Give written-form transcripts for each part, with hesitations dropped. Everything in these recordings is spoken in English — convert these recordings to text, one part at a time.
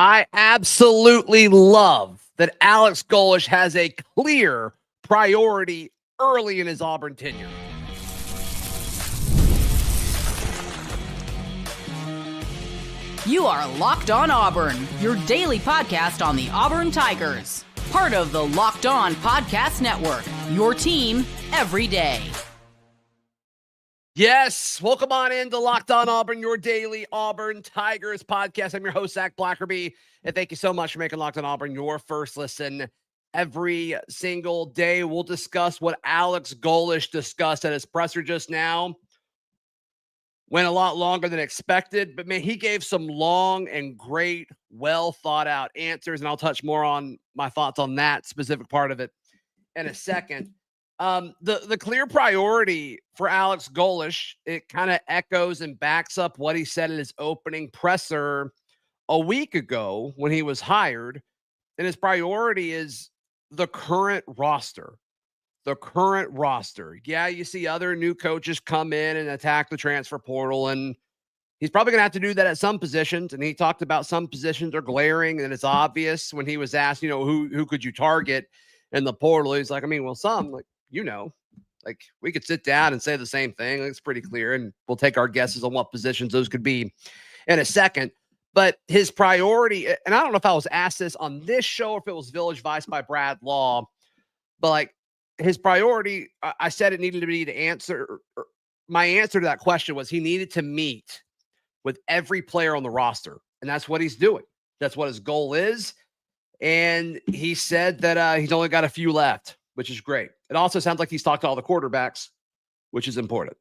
I absolutely love that Alex Golesh has a clear priority early in his Auburn tenure. You are Locked On Auburn, your daily podcast on the Auburn Tigers. Part of the Locked On Podcast Network, your team every day. Yes, welcome on into Locked On Auburn, your daily Auburn Tigers podcast. I'm your host, Zac Blackerby, and thank you so much for making Locked On Auburn your first listen every single day. We'll discuss what Alex Golesh discussed at his presser just now. Went a lot longer than expected, but man, he gave some long and great, well thought out answers, and I'll touch more on my thoughts on that specific part of it in a second. The clear priority for Alex Golesh, it kind of echoes and backs up what he said in his opening presser a week ago when he was hired. And his priority is the current roster. The current roster. Yeah, you see other new coaches come in and attack the transfer portal, and he's probably going to have to do that at some positions. And he talked about some positions are glaring, and it's obvious when he was asked, who could you target in the portal? He's like, some, like we could sit down and say the same thing. It's pretty clear, and we'll take our guesses on what positions those could be in a second. But his priority, and I don't know if I was asked this on this show or if it was Village Vice by Brad Law, but like his priority, I said it needed to be to answer. My answer to that question was he needed to meet with every player on the roster, and that's what he's doing. That's what his goal is. And he said that he's only got a few left, which is great. It also sounds like he's talked to all the quarterbacks, which is important.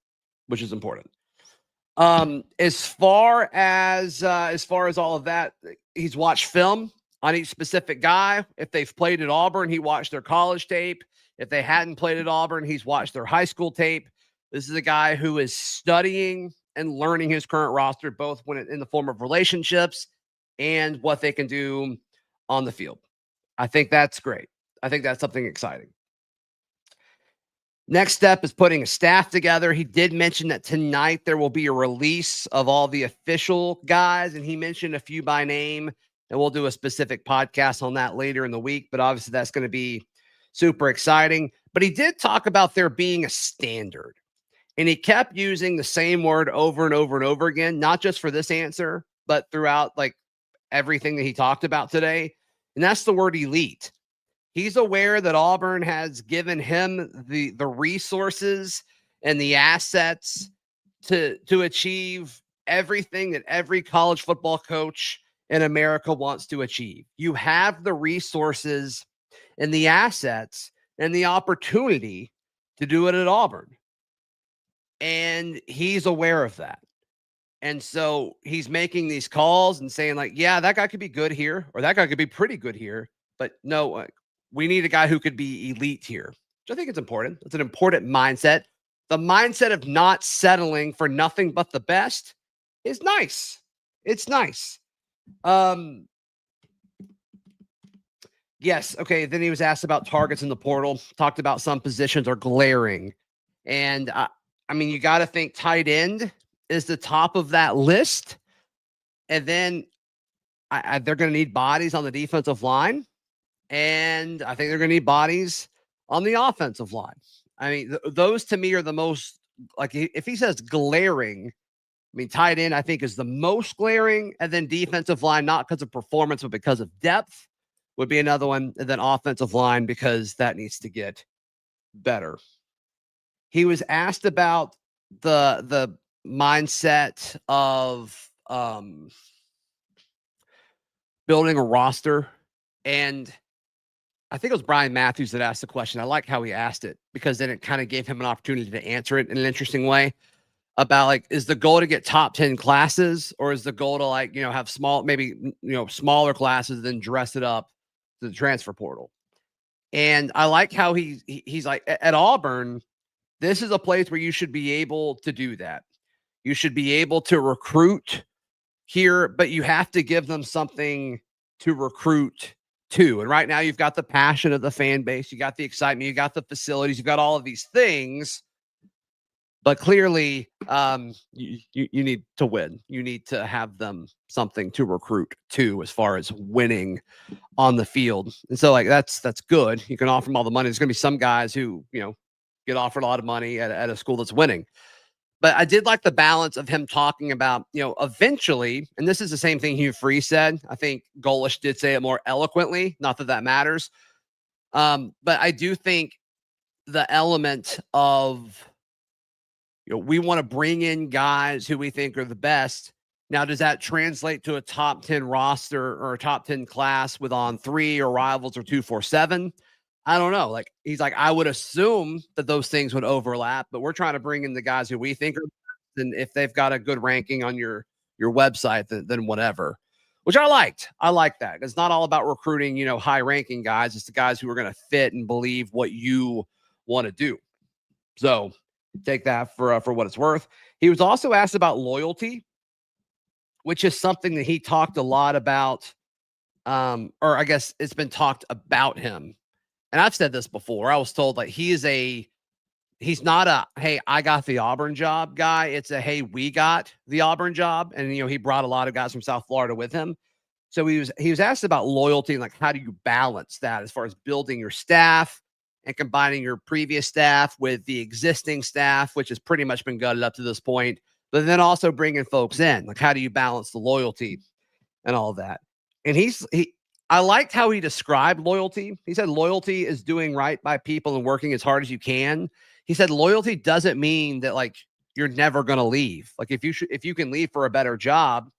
As far as all of that, he's watched film on each specific guy. If they've played at Auburn, he watched their college tape. If they hadn't played at Auburn, he's watched their high school tape. This is a guy who is studying and learning his current roster, both when in the form of relationships and what they can do on the field. I think that's great. I think that's something exciting. Next step is putting a staff together. He did mention that tonight there will be a release of all the official guys, and he mentioned a few by name, and we'll do a specific podcast on that later in the week, but obviously that's going to be super exciting. But he did talk about there being a standard, and he kept using the same word over and over and over again, not just for this answer, but throughout like everything that he talked about today. And that's the word elite. He's aware that Auburn has given him the resources and the assets to achieve everything that every college football coach in America wants to achieve. You have the resources and the assets and the opportunity to do it at Auburn. And he's aware of that. And so he's making these calls and saying like, yeah, that guy could be good here, or that guy could be pretty good here, but no, we need a guy who could be elite here, which I think is important. It's an important mindset. The mindset of not settling for nothing but the best is nice. It's nice. Yes. Okay. Then he was asked about targets in the portal, talked about some positions are glaring. And you got to think tight end is the top of that list. And then they're going to need bodies on the defensive line. And I think they're going to need bodies on the offensive line. Those to me are the most, like, if he says glaring, tight end, I think, is the most glaring. And then defensive line, not because of performance, but because of depth, would be another one. And then offensive line, because that needs to get better. He was asked about the mindset of building a roster. And I think it was Brian Matthews that asked the question. I like how he asked it, because then it kind of gave him an opportunity to answer it in an interesting way about like, is the goal to get top 10 classes, or is the goal to have smaller classes, then dress it up to the transfer portal? And I like how he's like, at Auburn, this is a place where you should be able to do that. You should be able to recruit here, but you have to give them something to recruit to. And right now you've got the passion of the fan base. You got the excitement. You got the facilities. You've got all of these things. But clearly, you need to win. You need to have them something to recruit to as far as winning on the field. And so, like, that's good. You can offer them all the money. There's going to be some guys who, get offered a lot of money at a school that's winning. But I did like the balance of him talking about, eventually, and this is the same thing Hugh Freeze said. I think Golesh did say it more eloquently. Not that that matters. But I do think the element of, we want to bring in guys who we think are the best. Now, does that translate to a top 10 roster or a top 10 class with on 3 or rivals or 247? I don't know. Like, he's like, I would assume that those things would overlap, but we're trying to bring in the guys who we think are best. And if they've got a good ranking on your website, then whatever, which I liked. I like that. It's not all about recruiting, high ranking guys. It's the guys who are going to fit and believe what you want to do. So take that for what it's worth. He was also asked about loyalty, which is something that he talked a lot about. Or I guess it's been talked about him. And I've said this before. I was told, like, he's not a, hey, I got the Auburn job guy. It's a, hey, we got the Auburn job. And, he brought a lot of guys from South Florida with him. So he was asked about loyalty and, like, how do you balance that as far as building your staff and combining your previous staff with the existing staff, which has pretty much been gutted up to this point, but then also bringing folks in. Like, how do you balance the loyalty and all of that? And I liked how he described loyalty. He said loyalty is doing right by people and working as hard as you can. He said loyalty doesn't mean that, like, you're never going to leave. Like, if you can leave for a better job,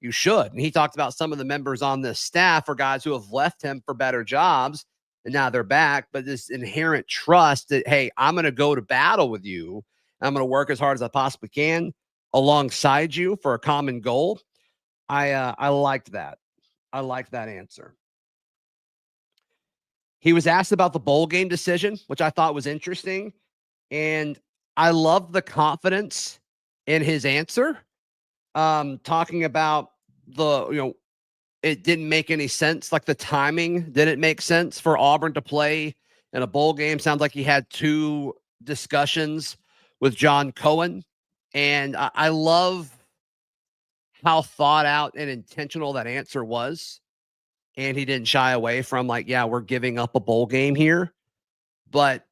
you should. And he talked about some of the members on this staff are guys who have left him for better jobs and now they're back. But this inherent trust that, hey, I'm going to go to battle with you. I'm going to work as hard as I possibly can alongside you for a common goal. I liked that. I liked that answer. He was asked about the bowl game decision, which I thought was interesting. And I love the confidence in his answer. Talking about it didn't make any sense. Like, the timing didn't make sense for Auburn to play in a bowl game. Sounds like he had 2 discussions with John Cohen. And I love how thought out and intentional that answer was. And he didn't shy away from, like, yeah, we're giving up a bowl game here. But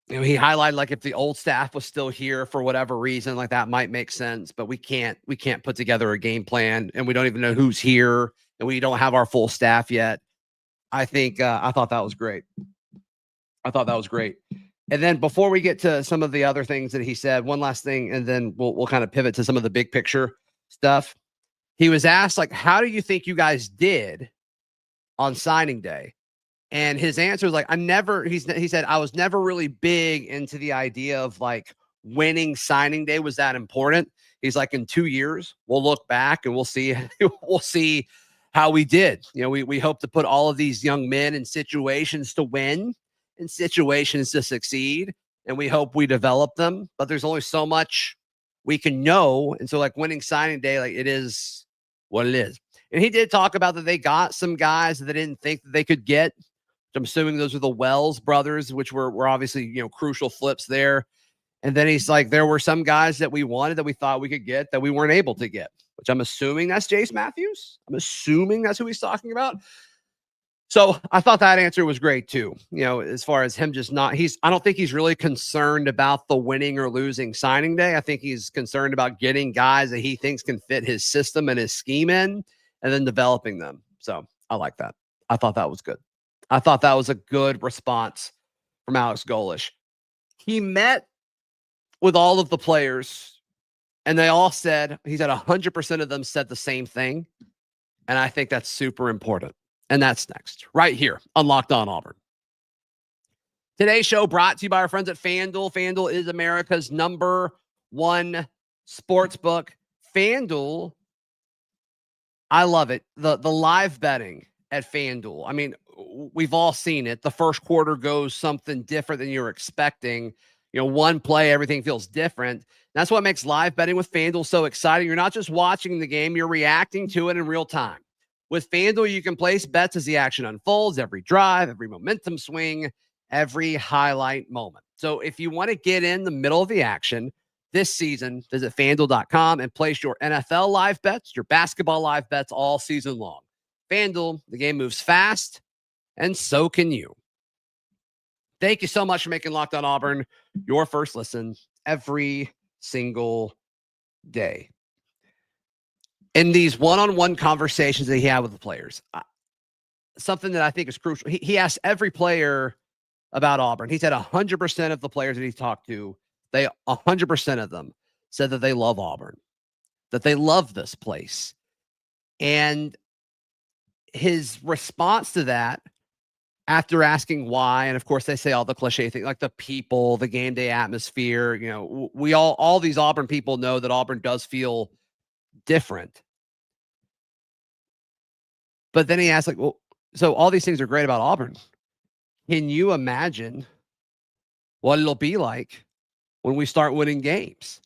he highlighted, like, if the old staff was still here for whatever reason, like, that might make sense, but we can't put together a game plan, and we don't even know who's here, and we don't have our full staff yet. I thought that was great. And then before we get to some of the other things that he said, one last thing, and then we'll kind of pivot to some of the big picture stuff. He was asked, like, how do you think you guys did on signing day? And his answer was like, he said, I was never really big into the idea of, like, winning signing day was that important. He's like, in 2 years, we'll look back and we'll see how we did. We hope to put all of these young men in situations to win and situations to succeed. And we hope we develop them, but there's only so much we can know. And so, like, winning signing day, like, it is what it is. And he did talk about that they got some guys that they didn't think that they could get. I'm assuming those are the Wells brothers, which were obviously, crucial flips there. And then he's like, there were some guys that we wanted that we thought we could get that we weren't able to get, which I'm assuming that's Jace Matthews. I'm assuming that's who he's talking about. So I thought that answer was great too. As far as him just I don't think he's really concerned about the winning or losing signing day. I think he's concerned about getting guys that he thinks can fit his system and his scheme in and then developing them. So I like that. I thought that was good. I thought that was a good response from Alex Golesh. He met with all of the players, and they all said, he said 100% of them said the same thing. And I think that's super important. And that's next, right here on Locked On Auburn. Today's show brought to you by our friends at FanDuel. FanDuel is America's #1 sportsbook. FanDuel, I love it. The live betting at FanDuel. I mean, we've all seen it. The first quarter goes something different than you're expecting. One play, everything feels different. That's what makes live betting with FanDuel so exciting. You're not just watching the game, you're reacting to it in real time. With FanDuel, you can place bets as the action unfolds, every drive, every momentum swing, every highlight moment. So if you want to get in the middle of the action this season, visit FanDuel.com and place your NFL live bets, your basketball live bets all season long. FanDuel, the game moves fast, and so can you. Thank you so much for making Locked On Auburn your first listen every single day. In these one-on-one conversations that he had with the players, something that I think is crucial, he asked every player about Auburn. He said 100% of the players that he talked to, 100% of them said that they love Auburn, that they love this place. And his response to that, after asking why, and of course they say all the cliche things like the people, the game day atmosphere, we all these Auburn people know that Auburn does feel different. But then he asked, like, well, so all these things are great about Auburn. Can you imagine what it'll be like when we start winning games?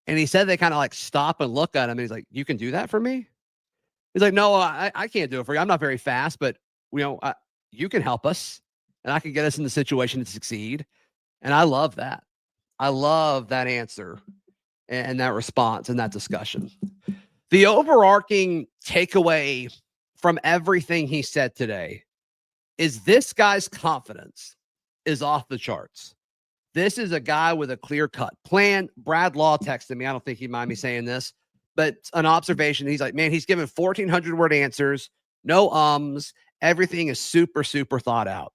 And he said they kind of like stop and look at him. And he's like, you can do that for me? He's like, no, I can't do it for you. I'm not very fast, but you can help us and I can get us in the situation to succeed. And I love that. I love that answer and that response and that discussion. The overarching takeaway from everything he said today is this guy's confidence is off the charts. This is a guy with a clear-cut plan. Brad Law texted me. I don't think he'd mind me saying this, but an observation. He's like, man, he's given 1,400-word answers, no ums. Everything is super, super thought out.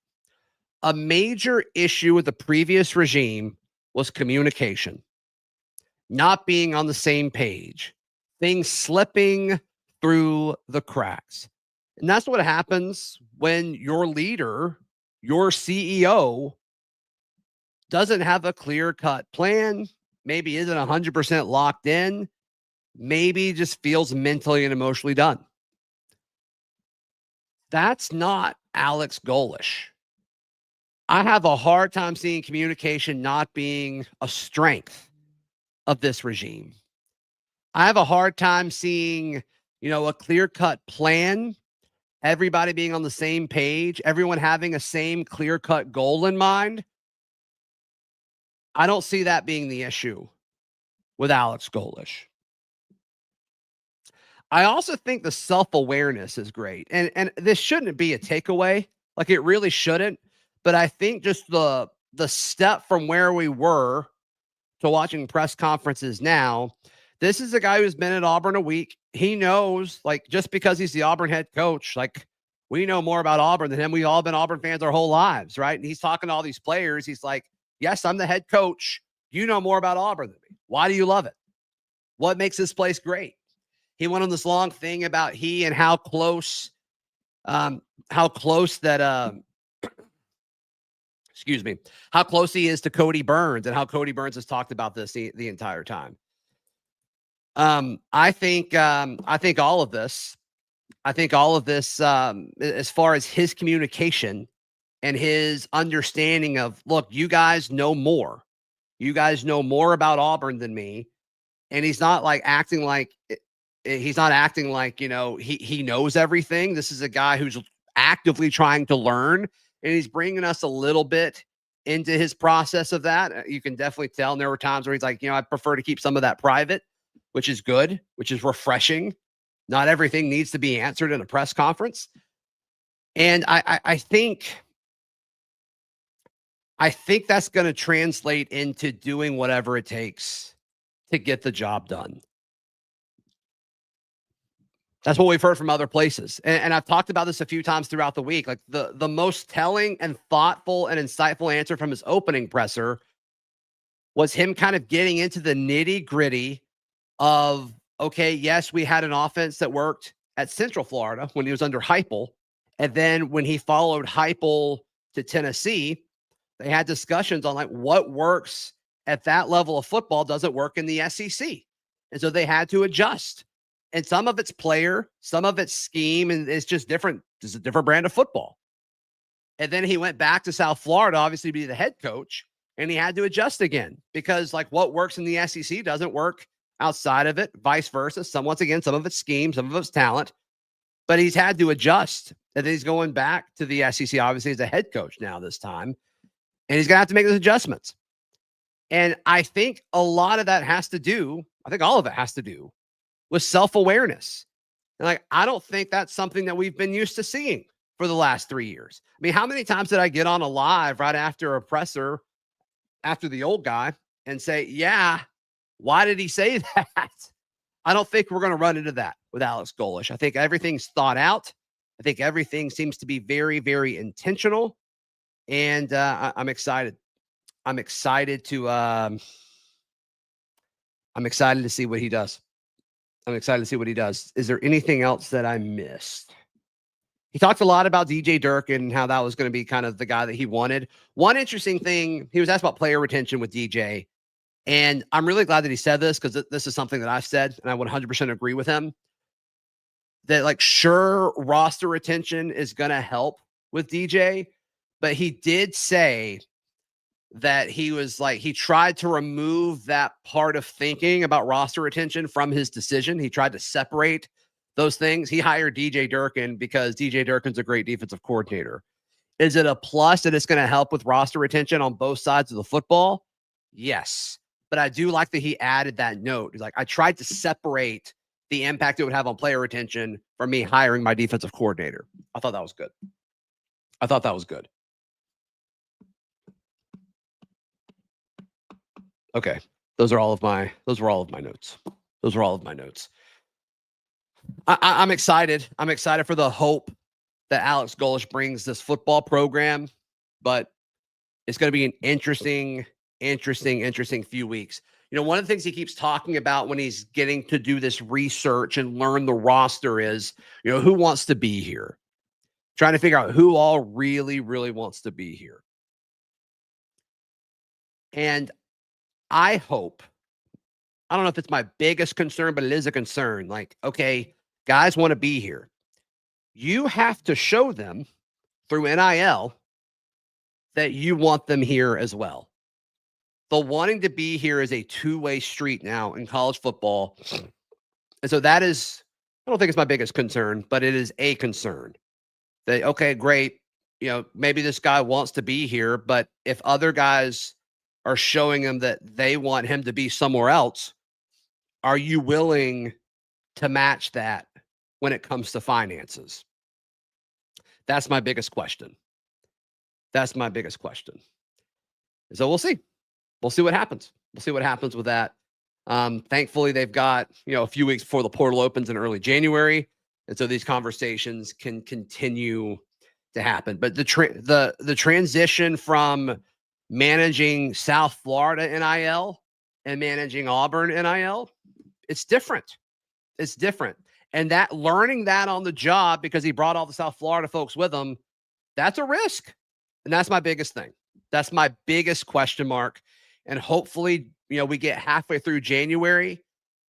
A major issue with the previous regime was communication, not being on the same page, things slipping through the cracks. And that's what happens when your leader, your CEO, doesn't have a clear-cut plan, maybe isn't 100% locked in, maybe just feels mentally and emotionally done. That's not Alex Golesh. I have a hard time seeing communication not being a strength of this regime. I have a hard time seeing, a clear-cut plan, everybody being on the same page, everyone having a same clear-cut goal in mind. I don't see that being the issue with Alex Golesh. I also think the self-awareness is great. And this shouldn't be a takeaway. Like it really shouldn't. But I think just the step from where we were to watching press conferences now, this is a guy who's been at Auburn a week. He knows, like, just because he's the Auburn head coach, like, we know more about Auburn than him. We've all been Auburn fans our whole lives, right? And he's talking to all these players. He's like, yes, I'm the head coach. You know more about Auburn than me. Why do you love it? What makes this place great? He went on this long thing about he and how close how close he is to Cody Burns and how Cody Burns has talked about this the entire time. I think all of this, as far as his communication and his understanding of, look, you guys know more. You guys know more about Auburn than me. And he's not like acting like he knows everything. This is a guy who's actively trying to learn, and he's bringing us a little bit into his process of that. You can definitely tell. And there were times where he's like, I prefer to keep some of that private, which is good, which is refreshing. Not everything needs to be answered in a press conference. And I think that's going to translate into doing whatever it takes to get the job done. That's what we've heard from other places. And I've talked about this a few times throughout the week. Like the most telling and thoughtful and insightful answer from his opening presser was him kind of getting into the nitty-gritty of, okay, yes, we had an offense that worked at Central Florida when he was under Heupel. And then when he followed Heupel to Tennessee, they had discussions on like what works at that level of football doesn't work in the SEC. And so they had to adjust. And some of it's player, some of it's scheme, and it's just different. It's a different brand of football. And then he went back to South Florida, obviously, to be the head coach, and he had to adjust again because, like, what works in the SEC doesn't work outside of it, vice versa. Once again, some of it's scheme, some of it's talent, but he's had to adjust. And then he's going back to the SEC, obviously, as a head coach now this time. And he's going to have to make those adjustments. And I think a lot of that has to do, I think all of it has to do with self-awareness. And like, I don't think that's something that we've been used to seeing for the last 3 years. I mean, how many times did I get on a live right after a presser, after the old guy, and say, yeah, why did he say that? I don't think we're going to run into that with Alex Golesh. I think everything's thought out. I think everything seems to be very, very intentional. And I'm excited. I'm excited to see what he does. I'm excited to see what he does. Is there anything else that I missed? He talked a lot about DJ Durkin and how that was going to be kind of the guy that he wanted. One interesting thing, he was asked about player retention with DJ. And I'm really glad that he said this, because this is something that I've said, and I 100% agree with him. That, like, sure, roster retention is going to help with DJ, but he did say that he was like, he tried to remove that part of thinking about roster retention from his decision. He tried to separate those things. He hired DJ Durkin because DJ Durkin's a great defensive coordinator. Is it a plus that it's going to help with roster retention on both sides of the football? Yes. But I do like that he added that note. He's like, I tried to separate the impact it would have on player retention from me hiring my defensive coordinator. I thought that was good. I thought that was good. Okay. Those were all of my notes. Those were all of my notes. I'm excited. I'm excited for the hope that Alex Golesh brings this football program, but it's going to be an interesting few weeks. You know, one of the things he keeps talking about when he's getting to do this research and learn the roster is, you know, who wants to be here? Trying to figure out who all really, really wants to be here. And I hope, I don't know if it's my biggest concern, but it is a concern. Like, okay, guys want to be here. You have to show them through NIL that you want them here as well. The wanting to be here is a two-way street now in college football. And so that is, I don't think it's my biggest concern, but it is a concern. That, okay, great. You know, maybe this guy wants to be here, but if other guys are showing him that they want him to be somewhere else, are you willing to match that when it comes to finances? That's my biggest question. That's my biggest question. So we'll see. We'll see what happens. We'll see what happens with that. Thankfully, they've got, you know, a few weeks before the portal opens in early January. And so these conversations can continue to happen. But the transition from managing South Florida NIL and managing Auburn NIL, it's different. It's different. And that learning that on the job, because he brought all the South Florida folks with him, that's a risk. And that's my biggest thing. That's my biggest question mark. And hopefully, you know, we get halfway through January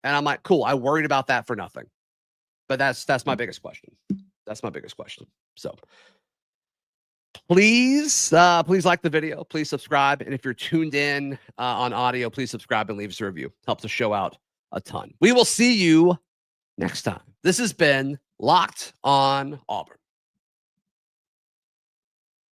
and I'm like, cool, I worried about that for nothing. But that's my biggest question. That's my biggest question. So please like the video. Please subscribe. And if you're tuned in on audio, please subscribe and leave us a review. Helps the show out a ton. We will see you next time. This has been Locked on Auburn.